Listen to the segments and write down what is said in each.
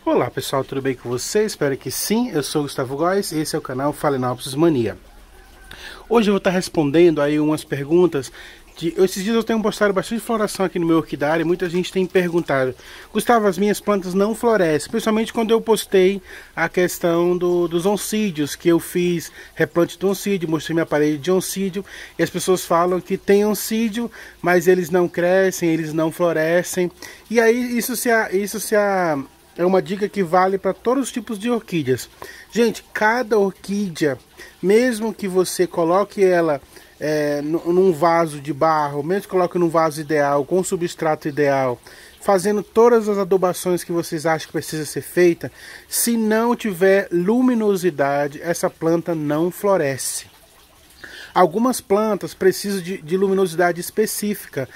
Olá pessoal, tudo bem com vocês? Espero que sim. Eu sou o Gustavo Góes e esse é o canal Phalaenopsis Mania. Hoje eu vou estar respondendo aí umas perguntas. Esses dias eu tenho postado bastante floração aqui no meu orquidário e muita gente tem perguntado: Gustavo, as minhas plantas não florescem, principalmente quando eu postei a questão dos oncídios, que eu fiz replante de oncídio, mostrei minha parede de oncídio, e as pessoas falam que tem oncídio, mas eles não crescem, eles não florescem. E aí é uma dica que vale para todos os tipos de orquídeas. Gente, cada orquídea, mesmo que você coloque ela num vaso de barro, mesmo que coloque num vaso ideal, com substrato ideal, fazendo todas as adubações que vocês acham que precisa ser feita, se não tiver luminosidade, essa planta não floresce. Algumas plantas precisam de luminosidade específica.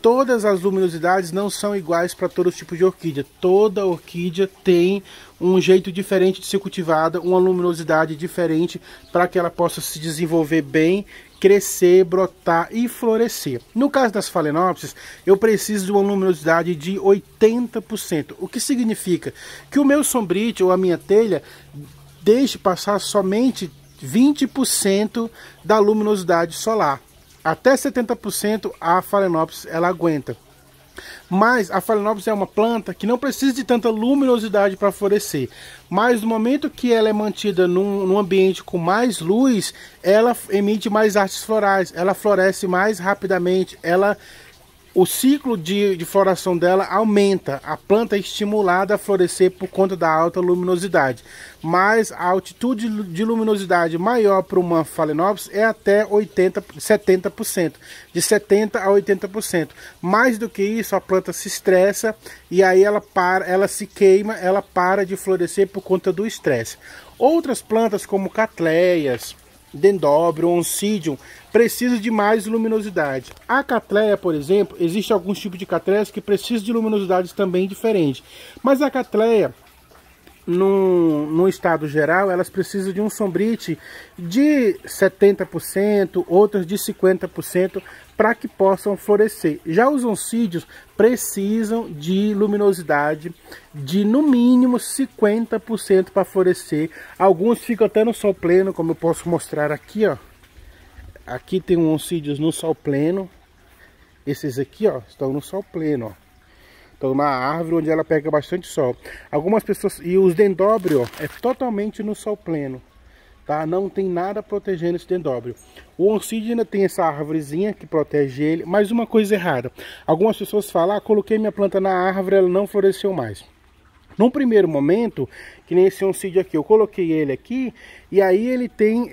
Todas as luminosidades não são iguais para todo tipo de orquídea. Toda orquídea tem um jeito diferente de ser cultivada, uma luminosidade diferente para que ela possa se desenvolver bem, crescer, brotar e florescer. No caso das Phalaenopsis, eu preciso de uma luminosidade de 80%, o que significa que o meu sombrite ou a minha telha deixe passar somente 20% da luminosidade solar. Até 70% a Phalaenopsis ela aguenta. Mas a Phalaenopsis é uma planta que não precisa de tanta luminosidade para florescer. Mas no momento que ela é mantida num ambiente com mais luz, ela emite mais hastes florais, ela floresce mais rapidamente, o ciclo de floração dela aumenta, a planta é estimulada a florescer por conta da alta luminosidade. Mas a altitude de luminosidade maior para uma Phalaenopsis é até 70%, de 70% a 80%. Mais do que isso, a planta se estressa e aí ela se queima, ela para de florescer por conta do estresse. Outras plantas como catleias, dendróbio, oncidium, precisa de mais luminosidade. A catleia, por exemplo, existe alguns tipos de catleias que precisam de luminosidades também diferentes. Mas a catleia, no estado geral, elas precisam de um sombrite de 70%, outras de 50%, para que possam florescer. Já os oncídios precisam de luminosidade de no mínimo 50% para florescer. Alguns ficam até no sol pleno, como eu posso mostrar aqui, ó. Aqui tem um oncídios no sol pleno. Esses aqui, ó, estão no sol pleno, ó. Estão na árvore onde ela pega bastante sol. Algumas pessoas, e os dendróbio, ó, é totalmente no sol pleno. Tá? Não tem nada protegendo esse dendróbio. O oncídio ainda tem essa árvorezinha que protege ele, mas uma coisa errada. Algumas pessoas falam: coloquei minha planta na árvore, ela não floresceu mais. Num primeiro momento, que nem esse oncídio aqui, eu coloquei ele aqui, e aí ele tem,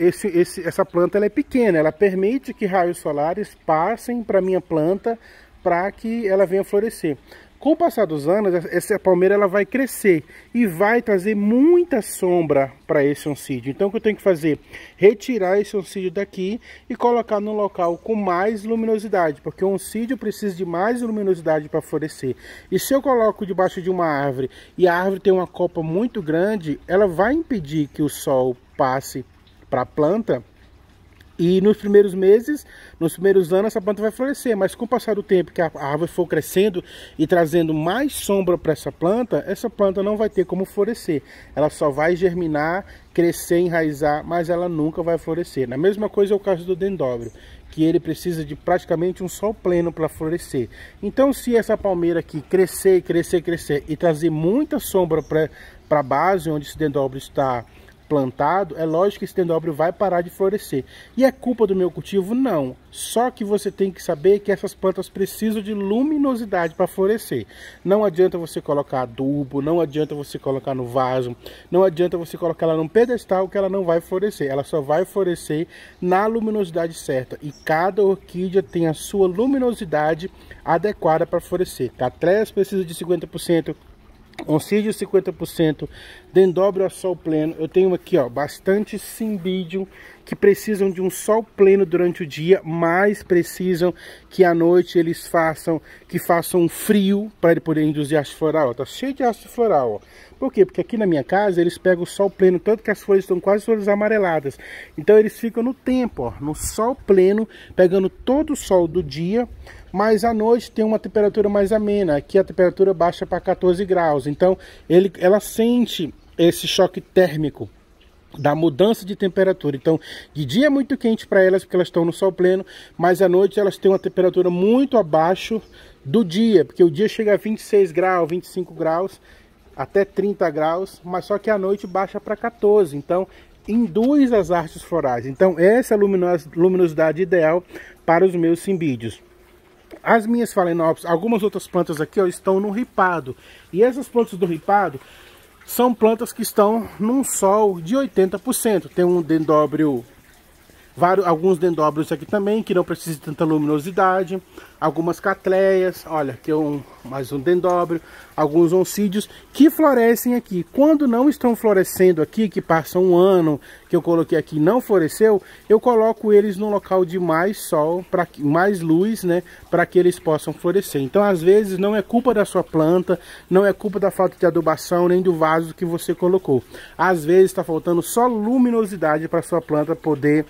essa planta ela é pequena, ela permite que raios solares passem para minha planta para que ela venha florescer. Com o passar dos anos, essa palmeira ela vai crescer e vai trazer muita sombra para esse oncídio. Então o que eu tenho que fazer? Retirar esse oncídio daqui e colocar num local com mais luminosidade, porque o oncídio precisa de mais luminosidade para florescer. E se eu coloco debaixo de uma árvore e a árvore tem uma copa muito grande, ela vai impedir que o sol passe para a planta. E nos primeiros meses, nos primeiros anos, essa planta vai florescer. Mas com o passar do tempo, que a árvore for crescendo e trazendo mais sombra para essa planta não vai ter como florescer. Ela só vai germinar, crescer, enraizar, mas ela nunca vai florescer. A mesma coisa é o caso do dendróbio, que ele precisa de praticamente um sol pleno para florescer. Então, se essa palmeira aqui crescer e trazer muita sombra para a base onde esse dendróbio está plantado, é lógico que esse dendróbio vai parar de florescer. E é culpa do meu cultivo? Não. Só que você tem que saber que essas plantas precisam de luminosidade para florescer. Não adianta você colocar adubo, não adianta você colocar no vaso, não adianta você colocar ela num pedestal que ela não vai florescer. Ela só vai florescer na luminosidade certa. E cada orquídea tem a sua luminosidade adequada para florescer. Catleias precisa de 50%. Oncídio 50%, dendróbio a sol pleno. Eu tenho aqui, ó, bastante cymbidium que precisam de um sol pleno durante o dia, mas precisam que à noite eles façam um frio para ele poder induzir haste floral. Ó, tá cheio de haste floral, ó. Por quê? Porque aqui na minha casa eles pegam o sol pleno, tanto que as folhas estão quase todas amareladas. Então eles ficam no tempo, ó, no sol pleno, pegando todo o sol do dia, mas à noite tem uma temperatura mais amena. Aqui a temperatura baixa para 14 graus. Então ela sente esse choque térmico da mudança de temperatura. Então de dia é muito quente para elas porque elas estão no sol pleno, mas à noite elas têm uma temperatura muito abaixo do dia, porque o dia chega a 26 graus, 25 graus, até 30 graus, mas só que à noite baixa para 14, então induz as hastes florais. Então essa é a luminosidade ideal para os meus cimbídeos. As minhas Phalaenopsis, algumas outras plantas aqui, ó, estão no ripado, e essas plantas do ripado são plantas que estão num sol de 80%. Tem um dendróbio, alguns dendróbios aqui também, que não precisam de tanta luminosidade. Algumas catleias, olha, aqui é mais um dendróbio. Alguns oncídios que florescem aqui. Quando não estão florescendo aqui, que passa um ano que eu coloquei aqui e não floresceu, eu coloco eles num local de mais sol, mais luz, né, para que eles possam florescer. Então, às vezes, não é culpa da sua planta, não é culpa da falta de adubação, nem do vaso que você colocou. Às vezes, está faltando só luminosidade para sua planta poder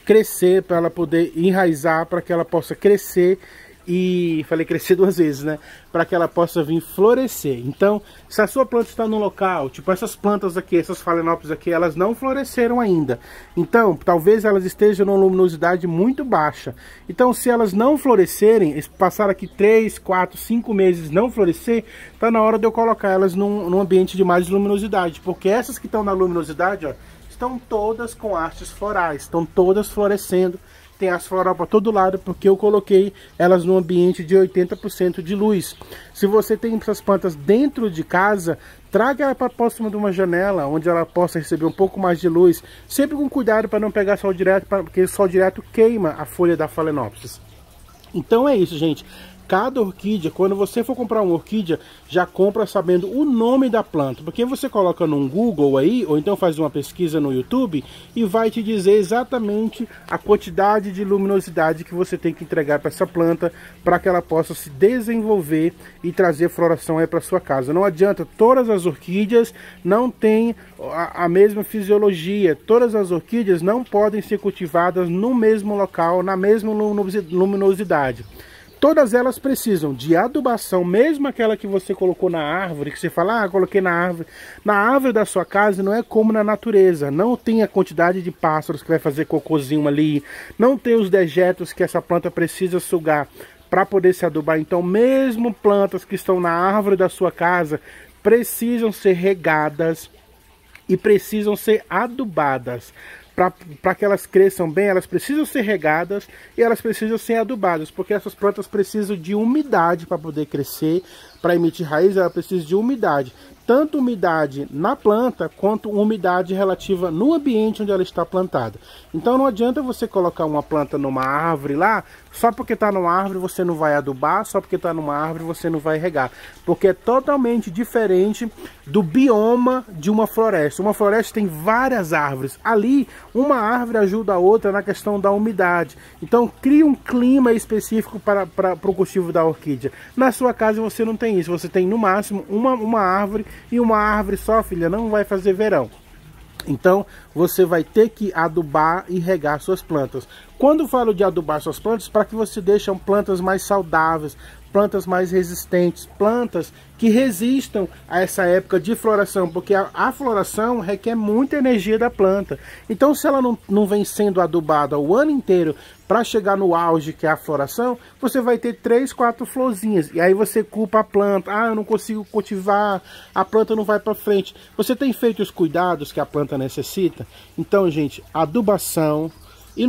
crescer, para ela poder enraizar, para que ela possa crescer, e falei crescer duas vezes, né, para que ela possa vir florescer. Então, se a sua planta está no local, tipo essas plantas aqui, essas Phalaenopsis aqui, elas não floresceram ainda, então talvez elas estejam numa luminosidade muito baixa. Então, se elas não florescerem, passar aqui 3, 4, 5 meses não florescer, tá na hora de eu colocar elas num ambiente de mais luminosidade, porque essas que estão na luminosidade, ó, estão todas com hastes florais, estão todas florescendo, tem as floral para todo lado, porque eu coloquei elas num ambiente de 80% de luz. Se você tem essas plantas dentro de casa, traga ela para próxima de uma janela, onde ela possa receber um pouco mais de luz, sempre com cuidado para não pegar sol direto, porque o sol direto queima a folha da Phalaenopsis. Então é isso, gente. Cada orquídea, quando você for comprar uma orquídea, já compra sabendo o nome da planta, porque você coloca num Google aí, ou então faz uma pesquisa no YouTube, e vai te dizer exatamente a quantidade de luminosidade que você tem que entregar para essa planta, para que ela possa se desenvolver e trazer floração aí para sua casa. Não adianta, todas as orquídeas não têm a mesma fisiologia, todas as orquídeas não podem ser cultivadas no mesmo local, na mesma luminosidade. Todas elas precisam de adubação, mesmo aquela que você colocou na árvore, que você fala, coloquei na árvore. Na árvore da sua casa não é como na natureza, não tem a quantidade de pássaros que vai fazer cocôzinho ali, não tem os dejetos que essa planta precisa sugar para poder se adubar. Então, mesmo plantas que estão na árvore da sua casa, precisam ser regadas e precisam ser adubadas. Para que elas cresçam bem, elas precisam ser regadas e elas precisam ser adubadas, porque essas plantas precisam de umidade para poder crescer, para emitir raiz, ela precisa de umidade. Tanto umidade na planta, quanto umidade relativa no ambiente onde ela está plantada. Então não adianta você colocar uma planta numa árvore lá, só porque está numa árvore você não vai adubar, só porque está numa árvore você não vai regar. Porque é totalmente diferente do bioma de uma floresta. Uma floresta tem várias árvores. Ali, uma árvore ajuda a outra na questão da umidade. Então cria um clima específico para o cultivo da orquídea. Na sua casa você não tem isso. Você tem no máximo uma árvore, e uma árvore só, filha, não vai fazer verão. Então você vai ter que adubar e regar suas plantas. Quando eu falo de adubar suas plantas, para que você deixe plantas mais saudáveis, plantas mais resistentes, plantas que resistam a essa época de floração, porque a floração requer muita energia da planta. Então, se ela não vem sendo adubada o ano inteiro para chegar no auge, que é a floração, você vai ter 3, 4 florzinhas. E aí você culpa a planta. Eu não consigo cultivar, a planta não vai para frente. Você tem feito os cuidados que a planta necessita? Então, gente, adubação e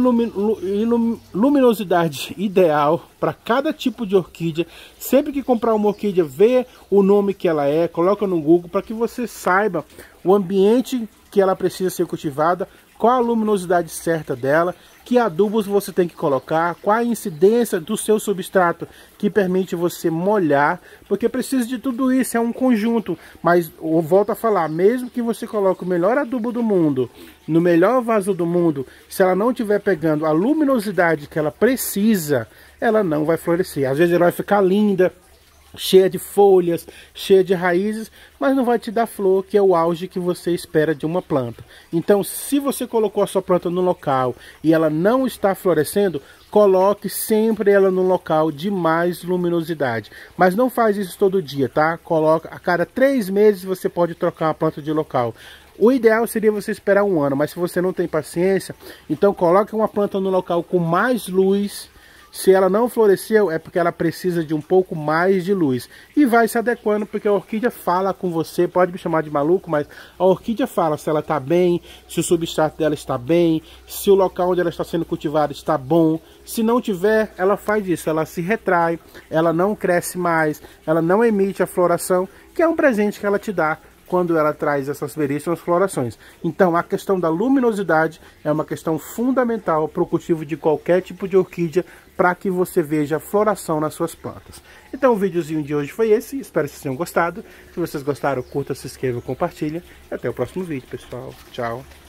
luminosidade ideal para cada tipo de orquídea. Sempre que comprar uma orquídea, vê o nome que ela é, coloca no Google para que você saiba o ambiente que ela precisa ser cultivada, qual a luminosidade certa dela, que adubos você tem que colocar, qual a incidência do seu substrato que permite você molhar, porque precisa de tudo isso, é um conjunto. Mas eu volto a falar, mesmo que você coloque o melhor adubo do mundo, no melhor vaso do mundo, se ela não estiver pegando a luminosidade que ela precisa, ela não vai florescer. Às vezes ela vai ficar linda, cheia de folhas, cheia de raízes, mas não vai te dar flor, que é o auge que você espera de uma planta. Então, se você colocou a sua planta no local e ela não está florescendo, coloque sempre ela no local de mais luminosidade. Mas não faz isso todo dia, tá? Coloca a cada 3 meses você pode trocar uma planta de local. O ideal seria você esperar 1 ano, mas se você não tem paciência, então coloque uma planta no local com mais luz. Se ela não floresceu, é porque ela precisa de um pouco mais de luz. E vai se adequando, porque a orquídea fala com você. Pode me chamar de maluco, mas a orquídea fala se ela está bem, se o substrato dela está bem, se o local onde ela está sendo cultivada está bom. Se não tiver, ela faz isso, ela se retrai, ela não cresce mais, ela não emite a floração, que é um presente que ela te dá quando ela traz essas belíssimas florações. Então, a questão da luminosidade é uma questão fundamental para o cultivo de qualquer tipo de orquídea, para que você veja floração nas suas plantas. Então, o videozinho de hoje foi esse. Espero que vocês tenham gostado. Se vocês gostaram, curta, se inscreva, compartilha. E até o próximo vídeo, pessoal. Tchau!